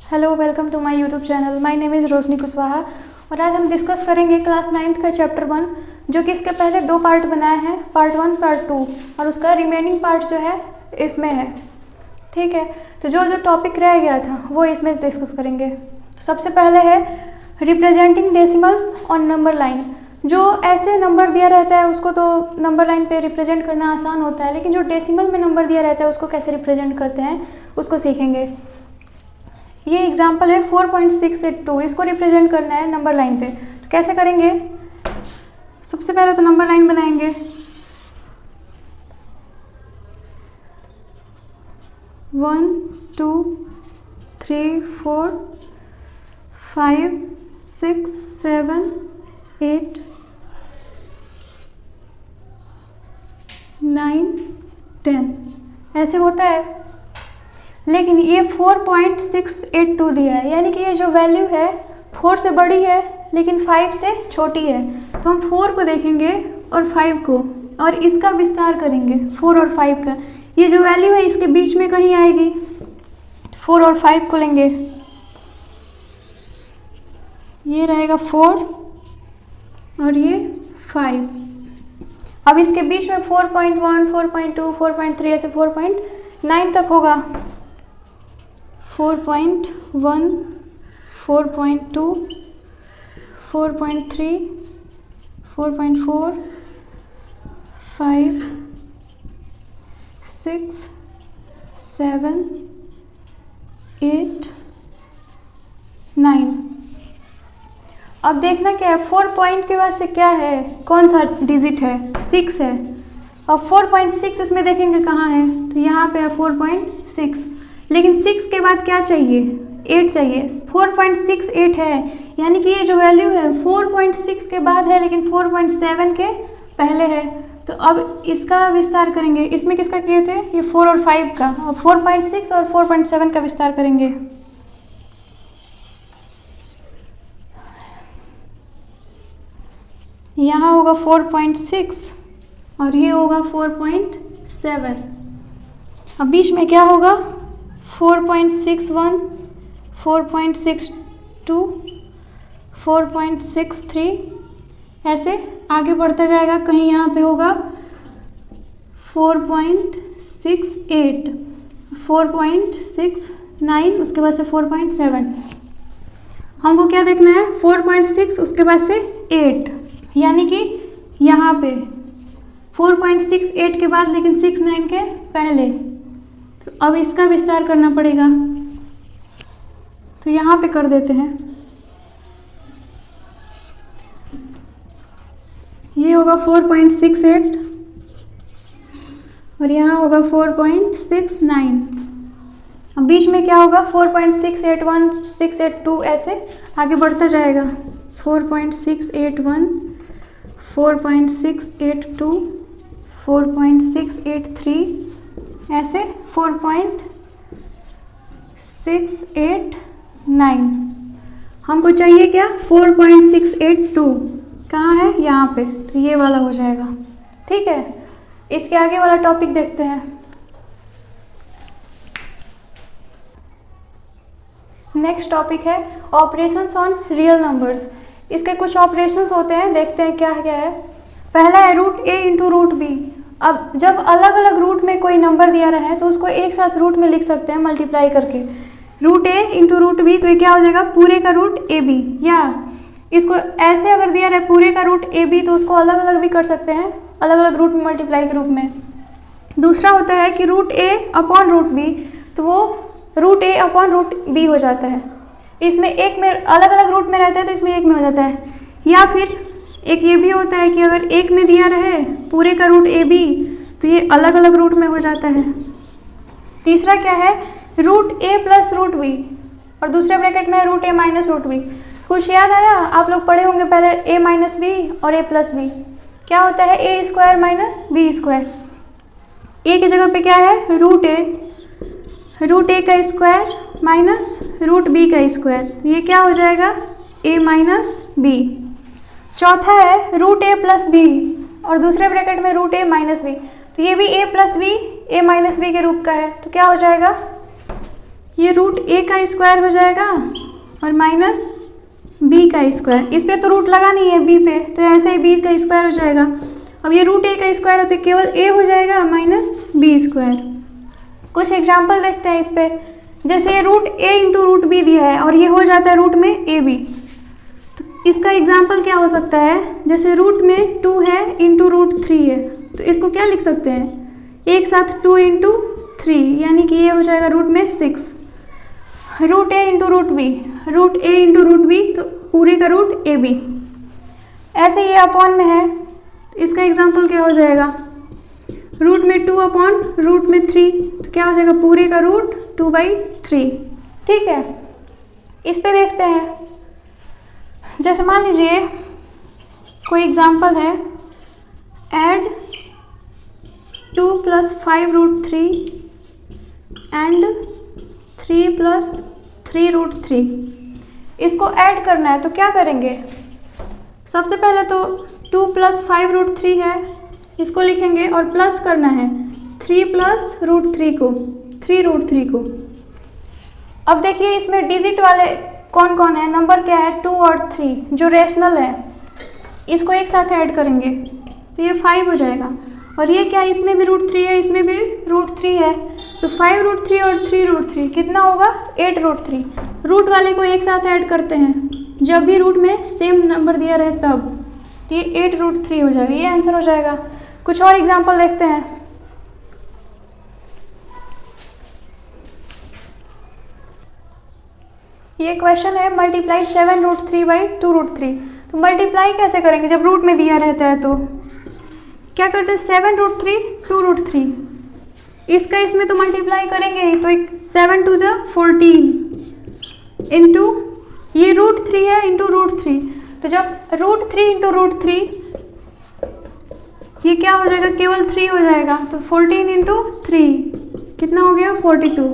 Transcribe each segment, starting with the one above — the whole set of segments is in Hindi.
Hello, welcome to my YouTube channel. My name is Roshni Kushwaha और आज हम डिस्कस करेंगे क्लास 9th का चैप्टर 1, जो कि इसके पहले 2 पार्ट बनाए हैं, पार्ट 1 पार्ट 2, और उसका रिमेनिंग पार्ट जो है इसमें है। ठीक है, तो जो जो टॉपिक रह गया था वो इसमें डिस्कस करेंगे। सबसे पहले है representing decimals on number line. जो ऐसे नंबर दिया रहता है उसको तो नंबर लाइन पे रिप्रेजेंट करना आसान होता है, लेकिन जो डेसिमल में नंबर दिया रहता है उसको कैसे रिप्रेजेंट करते हैं उसको सीखेंगे। ये एग्जाम्पल है 4.682, इसको रिप्रेजेंट करना है नंबर लाइन पे। तो कैसे करेंगे? सबसे पहले तो नंबर लाइन बनाएंगे। 1 2 3 4 5 6 7 8 9 10 ऐसे होता है। लेकिन ये 4.682 दिया है, यानी कि ये जो वैल्यू है 4 से बड़ी है लेकिन 5 से छोटी है। तो हम 4 को देखेंगे और 5 को, और इसका विस्तार करेंगे 4 और 5 का। ये जो वैल्यू है इसके बीच में कहीं आएगी। 4 और 5 को लेंगे, ये रहेगा 4 और ये 5। अब इसके बीच में 4.1 4.2 4.3 ऐसे 4.9 तक होगा। 4.1 4.2 4.3 4.4 5 6 7 8 9। अब देखना क्या है, 4 पॉइंट के बाद से क्या है, कौन सा डिजिट है? 6 है। अब 4.6 इसमें देखेंगे कहाँ है, तो यहाँ पे है 4.6। लेकिन 6 के बाद क्या चाहिए? 8 चाहिए। 4.68 है, यानी कि ये जो वैल्यू है 4.6 के बाद है लेकिन 4.7 के पहले है। तो अब इसका विस्तार करेंगे। इसमें किसका किए थे? ये 4 और 5 का। अब 4.6 और 4.7 का विस्तार करेंगे। यहाँ होगा 4.6 और ये होगा 4.7। अब बीच में क्या होगा? 4.61 4.62 4.63 ऐसे आगे बढ़ता जाएगा। कहीं यहाँ पे होगा 4.68 4.69, उसके बाद से 4.7। हमको क्या देखना है? 4.6 उसके बाद से 8, यानी कि यहाँ पे 4.68 के बाद लेकिन 69 के पहले। तो अब इसका विस्तार करना पड़ेगा, तो यहाँ पे कर देते हैं। ये होगा 4.68 और यहाँ होगा 4.69। अब बीच में क्या होगा? 4.681 682 ऐसे आगे बढ़ता जाएगा। 4.681 4.682 4.683 ऐसे 4.689। हमको चाहिए क्या? 4.682 कहाँ है? यहाँ पे। तो ये वाला हो जाएगा। ठीक है, इसके आगे वाला टॉपिक देखते हैं। नेक्स्ट टॉपिक है ऑपरेशंस ऑन रियल नंबर्स। इसके कुछ ऑपरेशंस होते हैं, देखते हैं क्या क्या है। पहला है रूट ए इंटू रूट बी। अब जब अलग अलग रूट में कोई नंबर दिया रहा है तो उसको एक साथ रूट में लिख सकते हैं मल्टीप्लाई करके। रूट ए इंटू रूट बी, तो ये क्या हो जाएगा? पूरे का रूट ए बी। या इसको ऐसे अगर दिया रहा है पूरे का रूट ए बी, तो उसको अलग अलग भी कर सकते हैं, अलग अलग रूट में मल्टीप्लाई के रूप में। दूसरा होता है कि रूट ए अपॉन रूट बी, तो वो रूट ए अपॉन रूट बी हो जाता है। इसमें एक में अलग अलग रूट में रहता है तो इसमें एक में हो जाता है। या फिर एक ये भी होता है कि अगर एक में दिया रहे पूरे का रूट ए बी, तो ये अलग अलग रूट में हो जाता है। तीसरा क्या है? रूट ए प्लस रूट बी, और दूसरे ब्रैकेट में रूट ए माइनस रूट बी। कुछ याद आया? आप लोग पढ़े होंगे पहले ए माइनस बी और ए प्लस बी। क्या होता है? ए स्क्वायर माइनस बी स्क्वायर। ए की जगह पे क्या है? रूट ए का स्क्वायर माइनस रूट बी का स्क्वायर। ये क्या हो जाएगा? ए माइनस बी। चौथा है रूट ए प्लस बी और दूसरे ब्रैकेट में रूट ए माइनस बी। तो ये भी ए प्लस बी ए माइनस बी के रूप का है, तो क्या हो जाएगा? ये रूट ए का स्क्वायर हो जाएगा और माइनस बी का स्क्वायर। इस पे तो रूट लगा नहीं है बी पे, तो ऐसे ही बी का स्क्वायर हो जाएगा। अब ये रूट ए का स्क्वायर होते केवल ए हो जाएगा माइनस बी स्क्वायर। कुछ एग्जाम्पल देखते हैं इस पे। जैसे ये रूट ए इंटू रूट बी दिया है और ये हो जाता है रूट में ए बी, तो इसका एग्जाम्पल क्या हो सकता है? जैसे रूट में 2 है इंटू रूट 3 है, तो इसको क्या लिख सकते हैं? एक साथ 2 इंटू 3, यानी कि ये हो जाएगा रूट में 6। रूट ए इंटू रूट बी, रूट ए इंटू रूट बी, तो पूरे का रूट ए बी। ऐसे ये अपॉन में है, इसका एग्जाम्पल क्या हो जाएगा? रूट में 2 अपॉन रूट में 3, तो क्या हो जाएगा? पूरे का रूट 2/3। ठीक है, इस पे देखते हैं। जैसे मान लीजिए कोई एग्जाम्पल है, ऐड 2 + 5 रूट 3 एंड 3 + 3 रूट 3। इसको ऐड करना है तो क्या करेंगे? सबसे पहले तो 2 + 5 रूट 3 है, इसको लिखेंगे और प्लस करना है 3 + रूट 3 को, 3 रूट 3 को। अब देखिए इसमें डिजिट वाले कौन कौन है, नंबर क्या है? 2 और 3 जो रेशनल है, इसको एक साथ ऐड करेंगे तो ये 5 हो जाएगा। और ये क्या है? इसमें भी रूट 3 है, इसमें भी रूट 3 है, तो 5 रूट 3 और 3 रूट 3 कितना होगा? 8 रूट 3। रूट वाले को एक साथ ऐड करते हैं, जब भी रूट में सेम नंबर दिया रहे तब, तो ये 8 रूट 3 हो जाएगा। ये आंसर हो जाएगा। कुछ और एग्जाम्पल देखते हैं। ये क्वेश्चन है, मल्टीप्लाई 7 रूट 3/2 रूट 3। तो मल्टीप्लाई कैसे करेंगे जब रूट में दिया रहता है? तो क्या करते हैं? 7 रूट 3 2 रूट 3, इसका इसमें तो मल्टीप्लाई करेंगे ही, तो एक 7 2 जा 14 इंटू ये रूट 3 है इंटू रूट 3, तो जब रूट 3 इंटू रूट 3, ये क्या हो जाएगा? केवल 3 हो जाएगा, तो 14 इंटू 3 कितना हो गया? 42।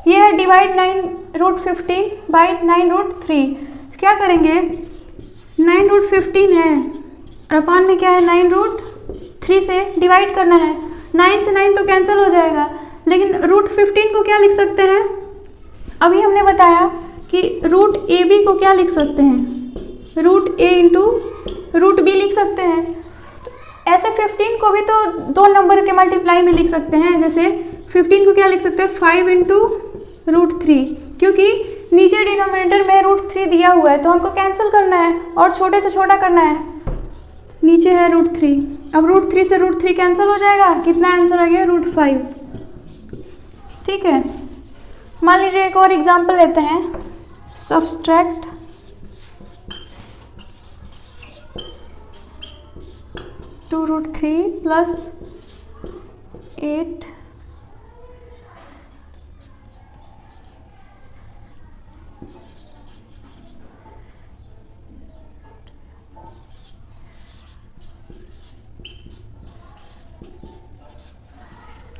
ये है डिवाइड 9 रूट 15 बाई 9 रूट 3। तो क्या करेंगे? 9 रूट 15 है और अपान में क्या है? 9 रूट 3 से डिवाइड करना है। 9 से 9 तो कैंसिल हो जाएगा, लेकिन रूट 15 को क्या लिख सकते हैं? अभी हमने बताया कि रूट ए बी को क्या लिख सकते हैं? रूट ए इंटू रूट बी लिख सकते हैं। ऐसे 15 को भी तो 2 नंबर के मल्टीप्लाई में लिख सकते हैं। जैसे 15 को क्या लिख सकते हैं? 5 इंटू रूट 3, क्योंकि नीचे डिनोमिनेटर में रूट 3 दिया हुआ है, तो हमको कैंसिल करना है और छोटे से छोटा करना है। नीचे है रूट 3, अब रूट 3 से रूट 3 कैंसिल हो जाएगा, कितना आंसर आ गया? रूट 5। ठीक है, मान लीजिए एक और एग्जाम्पल लेते हैं। सब्सट्रैक्ट 2 रूट 3 + 8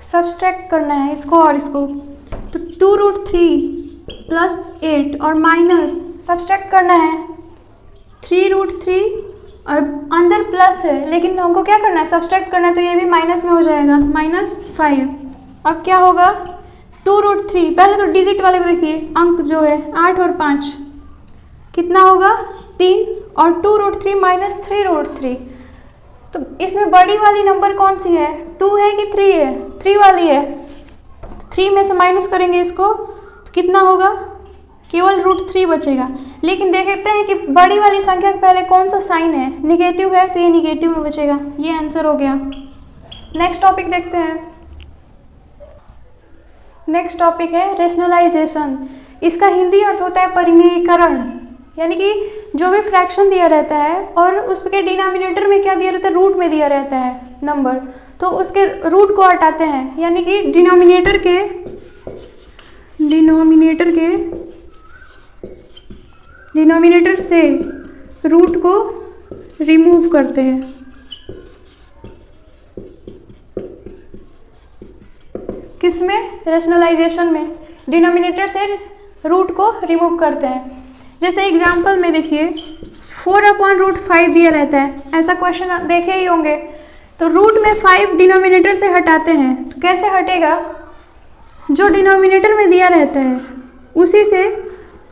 सब्सट्रैक्ट करना है इसको और इसको, तो 2 रूट 3 + 8 और माइनस सब्सट्रैक्ट करना है 3 रूट 3 और अंदर प्लस है, लेकिन हमको क्या करना है? सब्सट्रैक्ट करना है, तो ये भी माइनस में हो जाएगा, -5। अब क्या होगा? 2 रूट 3, पहले तो डिजिट वाले को देखिए, अंक जो है 8 और 5 कितना होगा? 3, और 2 रूट 3 माइनस 3 रूट 3। तो इसमें बड़ी वाली नंबर कौन सी है? 2 है कि 3 है? 3 वाली है, तो 3 में से माइनस करेंगे इसको, तो कितना होगा? केवल रूट 3 बचेगा। लेकिन देखते हैं कि बड़ी वाली संख्या के पहले कौन सा साइन है? निगेटिव है, तो ये निगेटिव में बचेगा। ये आंसर हो गया। नेक्स्ट टॉपिक देखते हैं। नेक्स्ट टॉपिक है रेशनलाइजेशन। इसका हिंदी अर्थ होता है परिमेयीकरण, यानी कि जो भी फ्रैक्शन दिया रहता है और उसके डिनोमिनेटर में क्या दिया रहता है? रूट में दिया रहता है नंबर, तो उसके रूट को हटाते हैं, यानी कि डिनोमिनेटर से रूट को रिमूव करते हैं। किसमें? रेशनलाइजेशन में डिनोमिनेटर से रूट को रिमूव करते हैं। जैसे एग्जाम्पल में देखिए 4/√5 दिया रहता है, ऐसा क्वेश्चन देखे ही होंगे। तो रूट में 5 डिनोमिनेटर से हटाते हैं, तो कैसे हटेगा? जो डिनोमिनेटर में दिया रहता है उसी से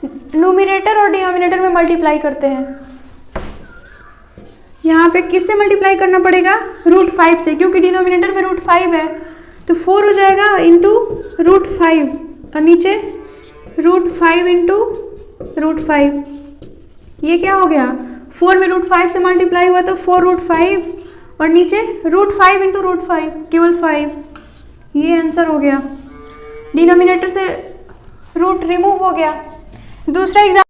न्यूमरेटर और डिनोमिनेटर में मल्टीप्लाई करते हैं। यहाँ पे किससे मल्टीप्लाई करना पड़ेगा? √5 से, क्योंकि डिनोमिनेटर में √5 है तो 4 हो जाएगा इंटू √5 और नीचे √5 इंटू √5। ये क्या हो गया? 4 में √5 से मल्टीप्लाई हुआ तो 4√5 और नीचे √5 इंटू √5 केवल 5। ये आंसर हो गया। डिनोमिनेटर से रूट रिमूव हो गया। दूसरा एग्जाम्पल,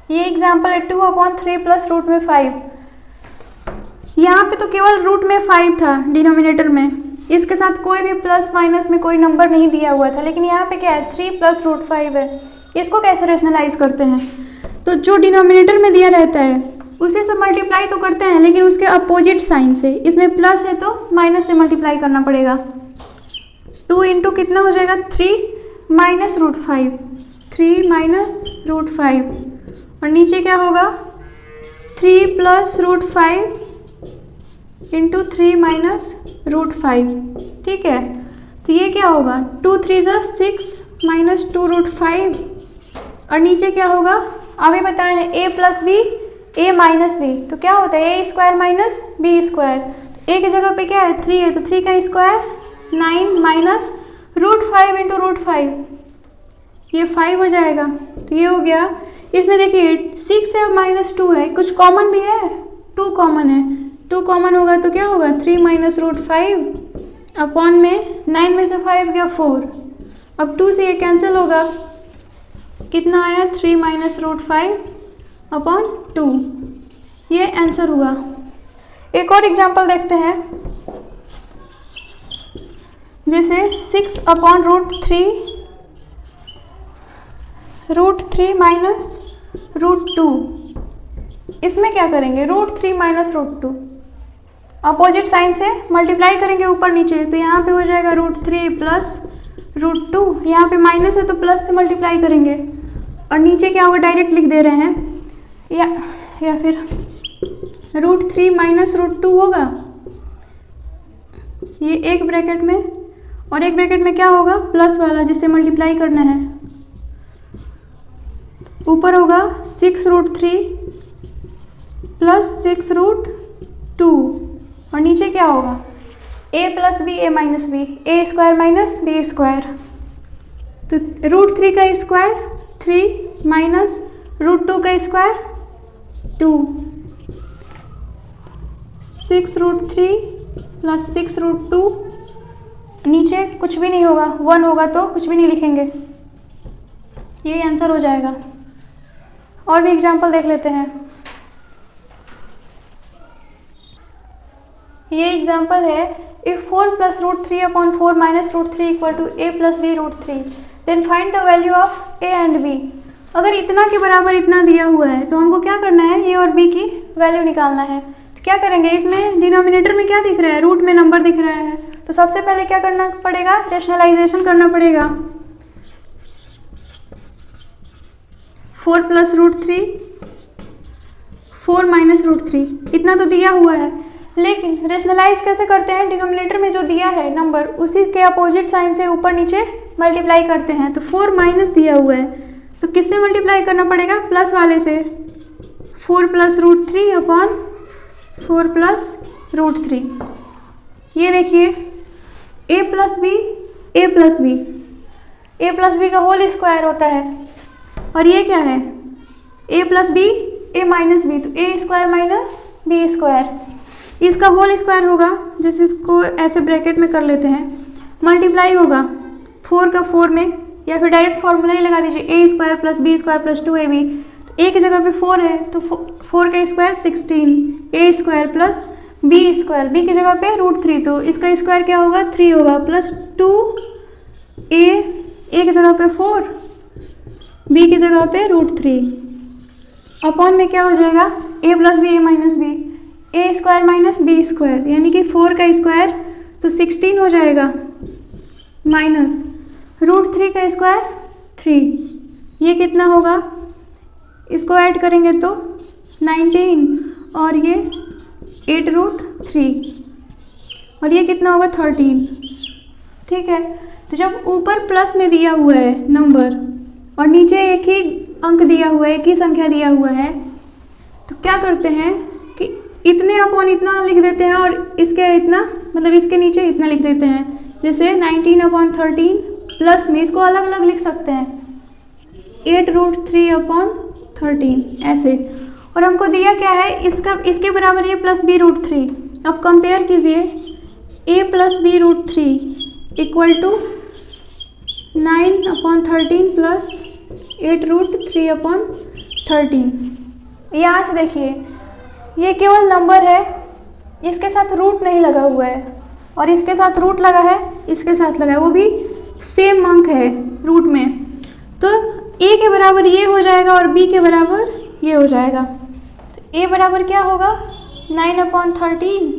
ये एग्जाम्पल है 2/3 प्लस रूट में 5। यहाँ पे तो केवल रूट में 5 था डिनोमिनेटर में, इसके साथ कोई भी प्लस माइनस में कोई नंबर नहीं दिया हुआ था, लेकिन यहाँ पे क्या है 3 प्लस √5 है। इसको कैसे रेशनलाइज करते हैं? तो जो डिनोमिनेटर में दिया रहता है उसी से मल्टीप्लाई तो करते हैं, लेकिन उसके अपोजिट साइन से। इसमें प्लस है तो माइनस से मल्टीप्लाई करना पड़ेगा। 2 इंटू कितना हो जाएगा? 3 माइनस √5, 3 माइनस √5 और नीचे क्या होगा? 3 प्लस √5 इंटू 3 माइनस √5। ठीक है, तो ये क्या होगा? 2 3 6 माइनस 2 √5 और नीचे क्या होगा? अभी बताए हैं a plus B a minus B, तो क्या होता है? a² minus b²। तो a की जगह पे क्या है? 3 है तो 3 का स्क्वायर 9 माइनस √5 इंटू √5, ये 5 हो जाएगा। तो ये हो गया। इसमें देखिए 6 है और -2 है, कुछ कॉमन भी है, 2 कॉमन है। 2 कॉमन होगा तो क्या होगा? 3 माइनस √5 अपॉन में 9 में से 5 गया 4। अब 2 से ये कैंसिल होगा, कितना आया? 3 माइनस √5 अपॉन 2। ये आंसर हुआ। एक और एग्जांपल देखते हैं, जैसे 6/√3 √3 माइनस √2। इसमें क्या करेंगे? √3 माइनस √2 अपोजिट साइन से मल्टीप्लाई करेंगे ऊपर नीचे, तो यहाँ पे हो जाएगा √3 प्लस √2। यहाँ पे माइनस है तो प्लस से मल्टीप्लाई करेंगे और नीचे क्या होगा? डायरेक्ट लिख दे रहे हैं, या फिर √3 माइनस √2 होगा। ये एक ब्रैकेट में और एक ब्रैकेट में क्या होगा? प्लस वाला जिससे मल्टीप्लाई करना है। ऊपर होगा 6√3 प्लस 6√2 और नीचे क्या होगा? a plus B a minus B, a² minus b²। तो √3 का स्क्वायर 3 माइनस √2 का स्क्वायर 2, 6√3 प्लस 6√2, नीचे कुछ भी नहीं होगा, 1 होगा तो कुछ भी नहीं लिखेंगे, ये आंसर हो जाएगा। और भी एग्जाम्पल देख लेते हैं। ये एग्जाम्पल है, if 4 plus √3/4 minus √3 equal to a plus b √3 then find the value of a and b। अगर इतना के बराबर इतना दिया हुआ है तो हमको क्या करना है? a और b की वैल्यू निकालना है। तो क्या करेंगे? इसमें डिनोमिनेटर में क्या दिख रहा है? रूट में नंबर दिख रहा है, तो सबसे पहले क्या करना पड़ेगा? रेशनलाइजेशन करना पड़ेगा। 4 प्लस √3 4 माइनस √3 इतना तो दिया हुआ है, लेकिन रेशनलाइज कैसे करते हैं? डिनोमिनेटर में जो दिया है नंबर उसी के अपोजिट साइन से ऊपर नीचे मल्टीप्लाई करते हैं। तो 4 माइनस दिया हुआ है तो किससे मल्टीप्लाई करना पड़ेगा? प्लस वाले से। 4 प्लस √3 अपॉन 4 प्लस √3। ये देखिए a plus B a plus B, a plus B का होल स्क्वायर होता है, और ये क्या है? a plus B a minus B, तो a² माइनस b²। इसका होल स्क्वायर होगा, जैसे इसको ऐसे ब्रैकेट में कर लेते हैं, मल्टीप्लाई होगा 4 का 4 में, या फिर डायरेक्ट फॉर्मूला ही लगा दीजिए a² plus b² plus 2ab। तो a की जगह पे 4 है तो 4 का square 16, a² plus b², b की जगह पे √3 तो इसका स्क्वायर क्या होगा? 3 होगा, प्लस 2a की जगह पे 4, b की जगह पे √3 अपॉन में क्या हो जाएगा? a plus B a minus B, a² minus b², यानी कि 4 का स्क्वायर तो 16 हो जाएगा, माइनस √3 का स्क्वायर 3, ये कितना होगा? इसको ऐड करेंगे तो 19 और ये 8√3 और ये कितना होगा? 13। ठीक है, तो जब ऊपर प्लस में दिया हुआ है नंबर और नीचे एक ही अंक दिया हुआ है, एक ही संख्या दिया हुआ है, तो क्या करते हैं कि इतने अपॉन इतना लिख देते हैं और इसके इतना मतलब इसके नीचे इतना लिख देते हैं। जैसे 19/13 प्लस में इसको अलग अलग लिख सकते हैं 8√3/13 ऐसे। और हमको दिया क्या है, इसके बराबर ये प्लस b√3। अब कंपेयर कीजिए a + b√3 = 9/13 प्लस 8√3/13। यहाँ से देखिए ये केवल नंबर है, इसके साथ रूट नहीं लगा हुआ है, और इसके साथ रूट लगा है, इसके साथ लगा है, वो भी सेम अंक है रूट में। तो a के बराबर ये हो जाएगा और b के बराबर ये हो जाएगा। तो a बराबर क्या होगा 9/13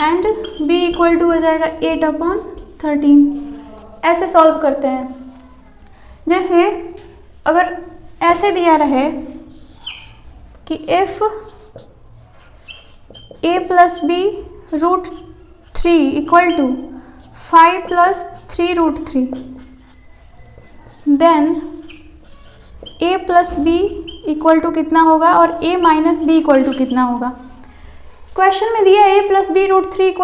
एंड b = हो जाएगा 8/13। ऐसे सॉल्व करते हैं। जैसे अगर ऐसे दिया रहे कि if a + b√3 = 5 + 3√3, then a + b = कितना होगा और a - b = कितना होगा। क्वेश्चन में दिया a + b√3 =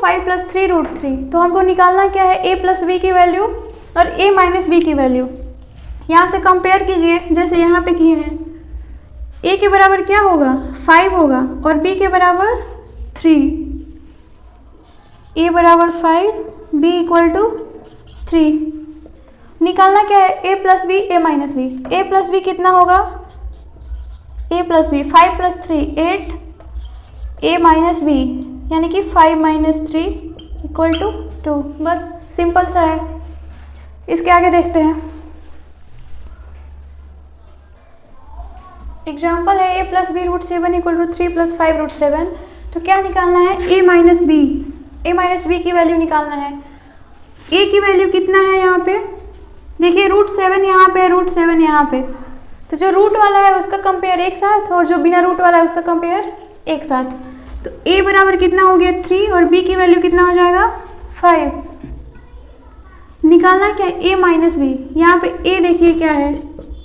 5 + 3√3, तो हमको निकालना क्या है, a + b की वैल्यू और a - b की वैल्यू। यहाँ से कंपेयर कीजिए जैसे यहाँ पे किए हैं। a के बराबर क्या होगा 5 होगा और b के बराबर 3। a बराबर 5, b = 3। निकालना क्या है a + b a - b। a + b कितना होगा, a + b 5 + 3 8, a - b यानी कि 5 - 3 = 2। बस सिंपल सा है। इसके आगे देखते हैं। एग्जाम्पल है a + b√7 = 3 + 5√7। तो क्या निकालना है a - b। a - b की वैल्यू निकालना है। a की वैल्यू कितना है यहाँ पे, देखिए √7 यहाँ पे, √7 यहाँ पे। तो जो रूट वाला है उसका कंपेयर एक साथ और जो बिना रूट वाला है उसका कंपेयर एक साथ। तो a बराबर कितना हो गया 3 और b की वैल्यू कितना हो जाएगा 5। निकालना क्या है a - b। यहाँ पे a देखिए क्या है,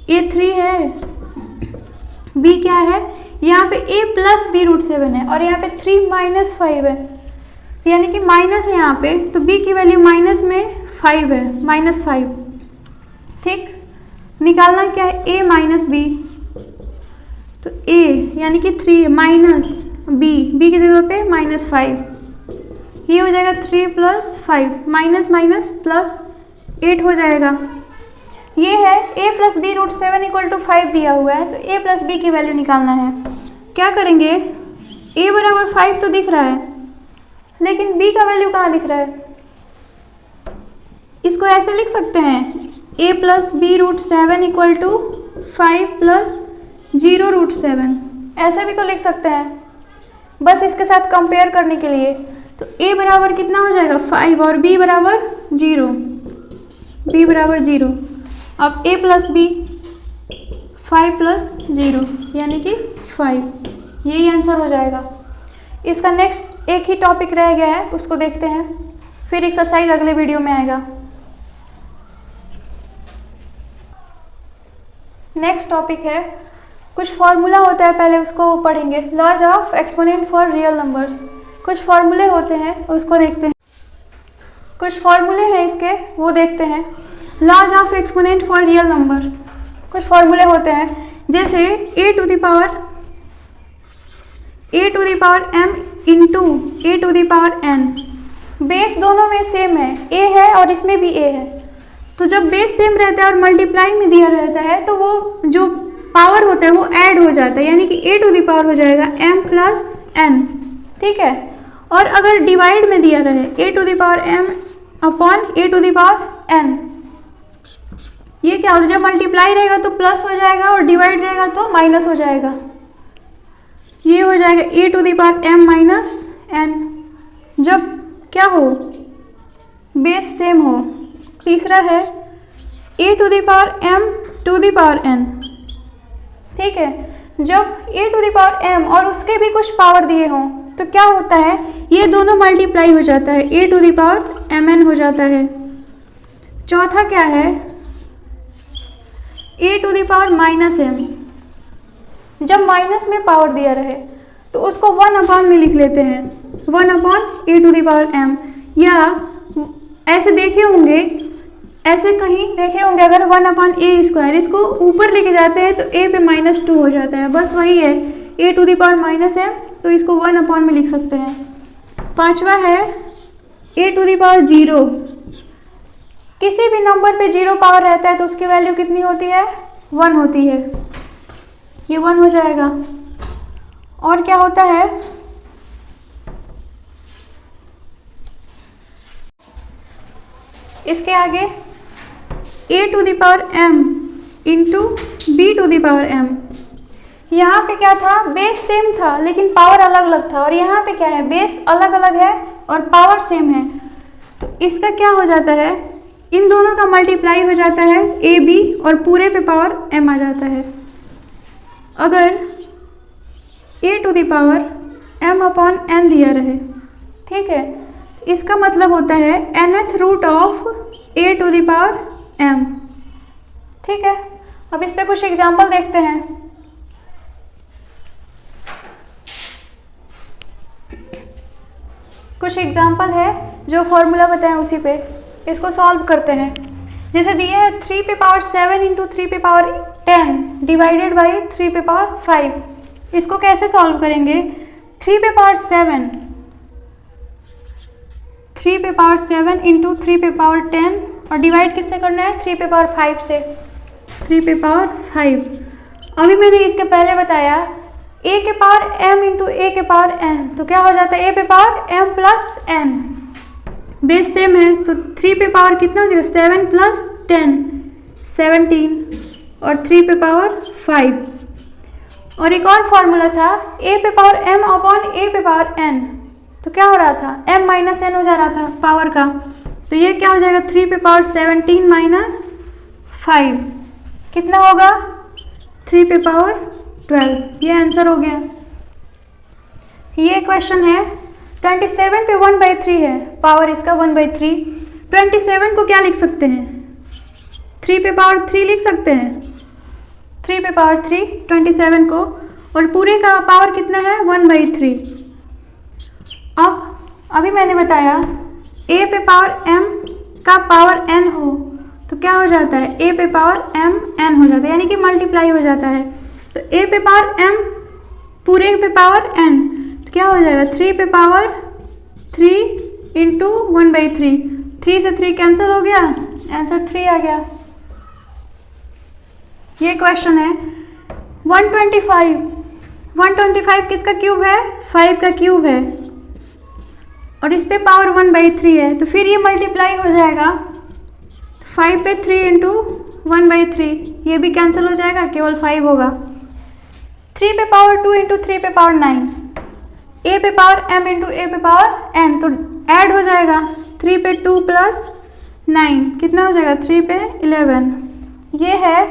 a 3 है, b क्या है, यहाँ पे a + b√7 है और यहाँ पे 3 - 5 है, यानी कि माइनस है यहाँ पे, तो b की वैल्यू माइनस में 5 है, -5। ठीक, निकालना क्या है a - b। तो a यानी कि 3 माइनस b की जगह पे -5, ये हो जाएगा 3 + 5 माइनस प्लस 8 हो जाएगा। ये है a + b√7 = 5 दिया हुआ है, तो a + b की वैल्यू निकालना है। क्या करेंगे, a बराबर 5 तो दिख रहा है, लेकिन b का वैल्यू कहाँ दिख रहा है। इसको ऐसे लिख सकते हैं a + b√7 = 5 + 0√7, ऐसे भी तो लिख सकते हैं, बस इसके साथ कंपेयर करने के लिए। तो a बराबर कितना हो जाएगा 5 और b बराबर 0, b बराबर 0। अब a + b 5 + 0 यानी कि 5, यही आंसर हो जाएगा। इसका नेक्स्ट एक ही टॉपिक रह गया है, उसको देखते हैं, फिर एक्सरसाइज अगले वीडियो में आएगा। नेक्स्ट टॉपिक है, कुछ फॉर्मूला होता है, पहले उसको पढ़ेंगे। Laws of exponent for real numbers, कुछ फॉर्मूले होते हैं उसको देखते हैं। कुछ फॉर्मूले हैं इसके, वो देखते हैं। Laws of exponent for real numbers, कुछ फॉर्मूले होते हैं, जैसे a to the power m into a to the power n। Base दोनों में सेम है, a है और इसमें भी a है, तो जब बेस सेम रहता है और मल्टीप्लाई में दिया रहता है तो वो जो पावर होता है वो ऐड हो जाता है, यानी कि a टू द पावर हो जाएगा m + n। ठीक है, और अगर डिवाइड में दिया रहे a to the power m upon a to the power n, ये क्या होता है, जब मल्टीप्लाई रहेगा तो प्लस हो जाएगा और डिवाइड रहेगा तो माइनस हो जाएगा। ये हो जाएगा a to the power m - n, जब क्या हो, बेस सेम हो। तीसरा है a to the power m to the power n। ठीक है, जब a to the power m और उसके भी कुछ पावर दिए हों तो क्या होता है, ये दोनों मल्टीप्लाई हो जाता है, a to the power mn हो जाता है। चौथा क्या है, a⁻⁻m। जब माइनस में पावर दिया रहे तो उसको 1 में लिख लेते हैं, 1/a⁻m। या ऐसे देखे होंगे, ऐसे कहीं देखे होंगे, अगर 1/a², इसको ऊपर लेके जाते हैं तो a पे -2 हो जाता है, बस वही है a⁻⁻m, तो इसको 1 में लिख सकते हैं। पांचवा है a⁻0। किसी भी नंबर पे 0 पावर रहता है तो उसकी वैल्यू कितनी होती है, 1 होती है, ये 1 हो जाएगा। और क्या होता है, इसके आगे a⁻m इंटू b⁻m। यहाँ पे क्या था, बेस सेम था लेकिन पावर अलग अलग था, और यहाँ पे क्या है, बेस अलग अलग है और पावर सेम है, तो इसका क्या हो जाता है, इन दोनों का मल्टीप्लाई हो जाता है a b और पूरे पे पावर m आ जाता है। अगर a⁻m/n दिया रहे, ठीक है, इसका मतलब होता है nth रूट ऑफ a⁻m। ठीक है, अब इस पे कुछ एग्जाम्पल देखते हैं। कुछ एग्जाम्पल है जो फॉर्मूला बताएं उसी पे इसको सॉल्व करते हैं। जैसे दिया है 3 पे पावर 7 इंटू 3 पे पावर 10 डिवाइडेड बाई 3 पे पावर 5। इसको कैसे सॉल्व करेंगे, 3 पे पावर 7 इंटू 3 पे पावर 10 और डिवाइड किससे करना है, 3 पे पावर 5 से, 3 पे पावर 5। अभी मैंने इसके पहले बताया a के पावर m इंटू a के पावर n, तो क्या हो जाता है, a पे power m plus n, base same है तो 3 पे पावर कितना हो जाएगा, 7 प्लस 10 17 और 3 पे पावर 5। और एक और फॉर्मूला था a पे पावर m अपॉन a पे पावर n, तो क्या हो रहा था, m माइनस n हो जा रहा था पावर का, तो ये क्या हो जाएगा, 3 पे पावर 17 माइनस 5 कितना होगा, 3 पे पावर 12। ये आंसर हो गया। ये क्वेश्चन है 27 पे 1/3 है, पावर इसका 1/3। 27 को क्या लिख सकते हैं, 3 पे पावर 3 लिख सकते हैं, 3 पे पावर 3 27 को, और पूरे का पावर कितना है, 1/3। अब अभी मैंने बताया a पे पावर m का पावर n हो तो क्या हो जाता है, a पे पावर m n हो जाता है, यानी कि मल्टीप्लाई हो जाता है। तो a पे पावर m पूरे पे पावर n, तो क्या हो जाएगा, 3 पे पावर 3 इंटू 1/3, 3 से 3 कैंसिल हो गया, आंसर 3 आ गया। ये क्वेश्चन है 125 किसका क्यूब है, 5 का क्यूब है, और इस पे पावर 1/3 है, तो फिर ये मल्टीप्लाई हो जाएगा, 5 पे 3 इंटू 1/3, ये भी कैंसिल हो जाएगा, केवल 5 होगा। 3 पे पावर 2 इंटू 3 पे पावर 9, a पे पावर m इंटू a पे पावर n, तो ऐड हो जाएगा, 3 पे 2 प्लस 9 कितना हो जाएगा, 3 पे 11। ये है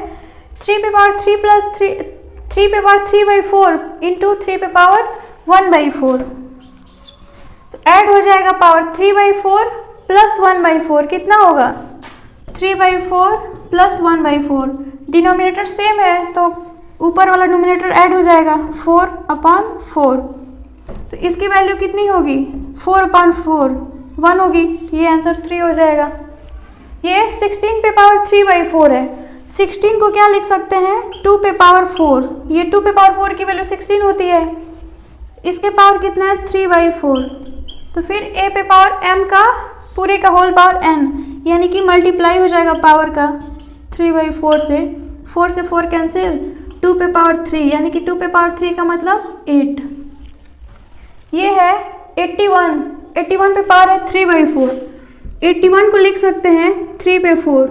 3 पे पावर 3 प्लस 3 पे पावर 3/4 इंटू 3 पे पावर 1/4, तो ऐड हो जाएगा पावर 3/4 प्लस 1/4 कितना होगा, 3/4 प्लस 1/4। डिनोमिनेटर सेम है तो ऊपर वाला नोमिनेटर ऐड हो जाएगा, 4/4, तो इसकी वैल्यू कितनी होगी, 4/4 1 होगी, ये आंसर 3 हो जाएगा। ये 16 पे पावर 3/4 है, 16 को क्या लिख सकते हैं, 2 पे पावर 4, ये 2 पे पावर 4 की वैल्यू 16 होती है, इसके पावर कितना है, 3/4, तो फिर a पे पावर m का पूरे का होल पावर n, यानी कि मल्टीप्लाई हो जाएगा पावर का 3/4 से, 4 से 4 कैंसिल, 2 पे पावर 3, यानी कि 2 पे पावर 3 का मतलब 8। ये है 81 पे पावर है 3/4, 81 को लिख सकते हैं 3 पे 4,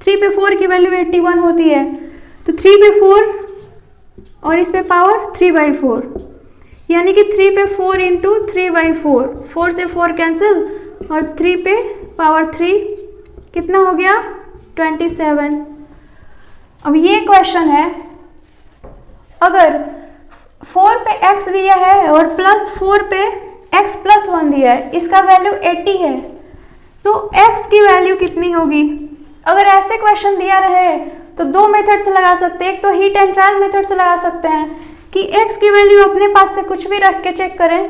3 पे 4 की वैल्यू 81 होती है, तो 3 पे 4 और इस पे पावर 3/4, यानी कि 3 पे 4 इंटू 3/4, 4 से 4 कैंसिल और 3 पे पावर 3 कितना हो गया, 27। अब ये क्वेश्चन है, अगर 4 पे x दिया है और प्लस 4 पे x प्लस 1 दिया है, इसका वैल्यू 80 है, तो x की वैल्यू कितनी होगी, अगर ऐसे क्वेश्चन दिया रहे तो दो मेथड से लगा सकते हैं। एक तो हीट एंड ट्रायल मेथड से लगा सकते हैं कि x की वैल्यू अपने पास से कुछ भी रख के चेक करें,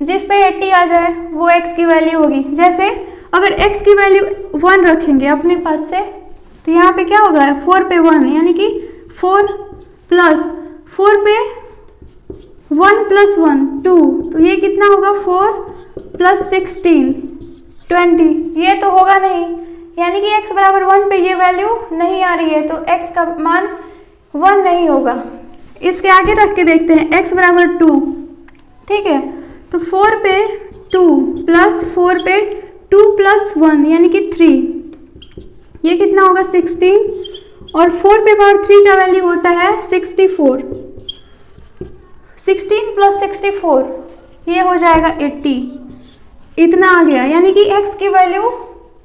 जिस पे 80 आ जाए वो x की वैल्यू होगी। जैसे अगर x की वैल्यू 1 रखेंगे अपने पास से तो यहाँ पे क्या होगा, 4 पे 1 यानी कि 4 प्लस 4 पे 1 प्लस 1 2, तो ये कितना होगा 4 प्लस 16 20। ये तो होगा नहीं, यानी कि x बराबर 1 पे ये वैल्यू नहीं आ रही है, तो x का मान 1 नहीं होगा। इसके आगे रख के देखते हैं x बराबर 2, ठीक है, तो 4 पे 2 प्लस 4 पे 2 प्लस 1 यानी कि 3, ये कितना होगा 16, और 4 पे पावर 3 का वैल्यू होता है 64। 16 प्लस 64 ये हो जाएगा 80, इतना आ गया, यानी कि x की वैल्यू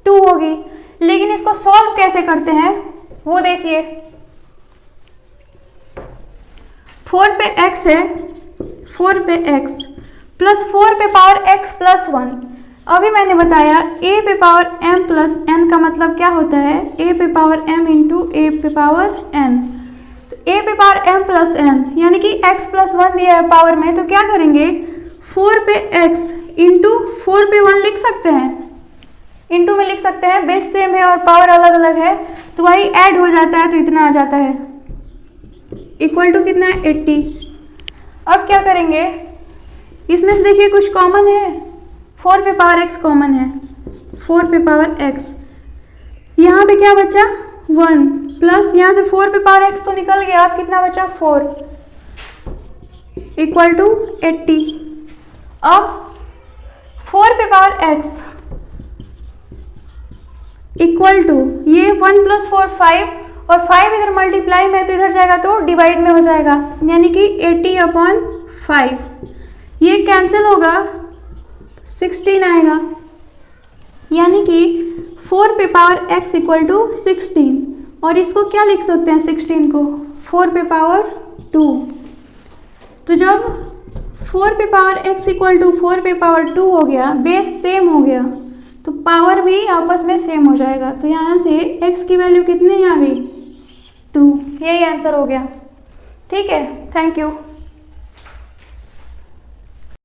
2 होगी। लेकिन इसको सॉल्व कैसे करते हैं वो देखिए। 4 पे x है, 4 पे x प्लस 4 पे पावर x प्लस 1। अभी मैंने बताया a पे पावर m प्लस n का मतलब क्या होता है, a पे पावर m इंटू a पे पावर n। तो a पे पावर m प्लस n यानी कि x प्लस 1 दिया है पावर में, तो क्या करेंगे 4 पे x इंटू 4 पे 1 लिख सकते हैं, इंटू में लिख सकते हैं, बेस सेम है और पावर अलग अलग है तो वही ऐड हो जाता है, तो इतना आ जाता है, इक्वल टू कितना है 80। अब क्या करेंगे, इसमें से देखिए कुछ कॉमन है, 4 पे पावर x कॉमन है, 4 पे पावर x, यहाँ पे क्या बचा 1 प्लस यहाँ से 4 पे पावर x तो निकल गया, अब कितना बचा 4 इक्वल टू 80। अब 4 पे पावर x इक्वल टू ये 1 प्लस 4 5, और 5 इधर मल्टीप्लाई में तो इधर जाएगा तो डिवाइड में हो जाएगा, यानी कि 80/5, ये कैंसिल होगा 16 आएगा, यानी कि 4 पे पावर x इक्वल टू 16, और इसको क्या लिख सकते हैं 16 को 4 पे पावर 2। तो जब 4 पे पावर x इक्वल टू 4 पे पावर 2 हो गया, बेस सेम हो गया, तो पावर भी आपस में सेम हो जाएगा, तो यहाँ से x की वैल्यू कितनी आ गई 2, यही आंसर हो गया। ठीक है, थैंक यू।